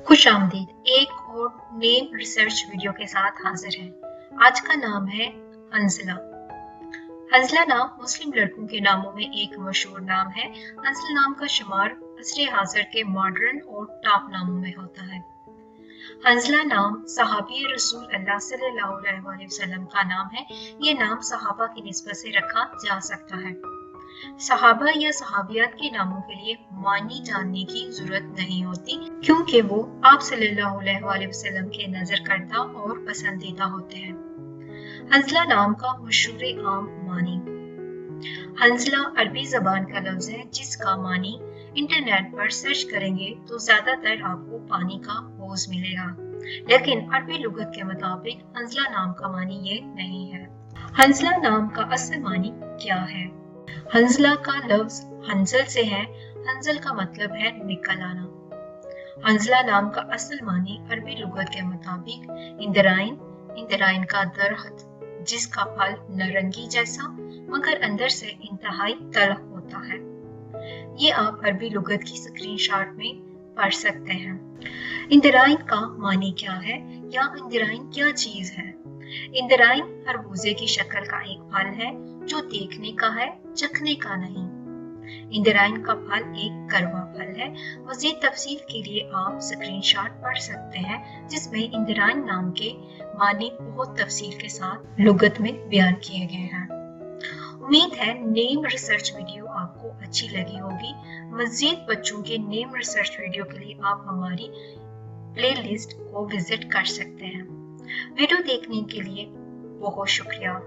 खुश आमदीद एक और नेम रिसर्च वीडियो के साथ हाजिर है। आज का नाम है हंजला। हंजला नाम मुस्लिम लड़कों के नामों में एक मशहूर नाम है। हंजला नाम का शुमार असरे हाजिर के मॉडर्न और टॉप नामों में होता है। हंजला नाम सहाबी रसूल अल्लाह सल्लल्लाहु अलैहि वसल्लम का नाम है। ये नाम सहाबा की निस्बत से रखा जा सकता है। सहाबा या सहाबियात के नामों के लिए मानी जानने की जरूरत नहीं होती, क्योंकि वो आप सल्लल्लाहु अलैहि वसल्लम के नजर करदा और पसंदीदा होते हैं। हंजला नाम का मशहूर आम मानी। हंजला अरबी जबान का लफ्ज है जिसका मानी इंटरनेट पर सर्च करेंगे तो ज्यादातर आपको पानी का हौज मिलेगा, लेकिन अरबी लुगत के मुताबिक हंजला नाम का मानी ये नहीं है। हंजला नाम का असल मानी क्या है? हंजला का लफ्ज हंजल से है। हंजल का मतलब है निकल आना। हंजला नाम का असल मानी अरबी लुगत के मुताबिक इंदराइन का दरख्त जिसका फल नारंगी जैसा मगर अंदर से इंतहाई तल्ख होता है। ये आप अरबी लुगत की स्क्रीनशॉट में पढ़ सकते हैं। इंदराइन का मानी क्या है या इंदराइन क्या चीज है? इंदराइन खरबूजे की शक्ल का एक फल है जो देखने का है, चखने का नहीं। इंदराइन का फल एक कड़वा फल है। मज़ीद तफसील के लिए आप स्क्रीनशॉट पढ़ सकते हैं जिसमें इंदराइन नाम के मानी बहुत तफसील के साथ लुगत में बयान किए गए हैं। उम्मीद है नेम रिसर्च वीडियो आपको अच्छी लगी होगी। मज़ीद बच्चों के नेम रिसर्च वीडियो के लिए आप हमारी प्लेलिस्ट को विजिट कर सकते हैं। वीडियो देखने के लिए बहुत शुक्रिया।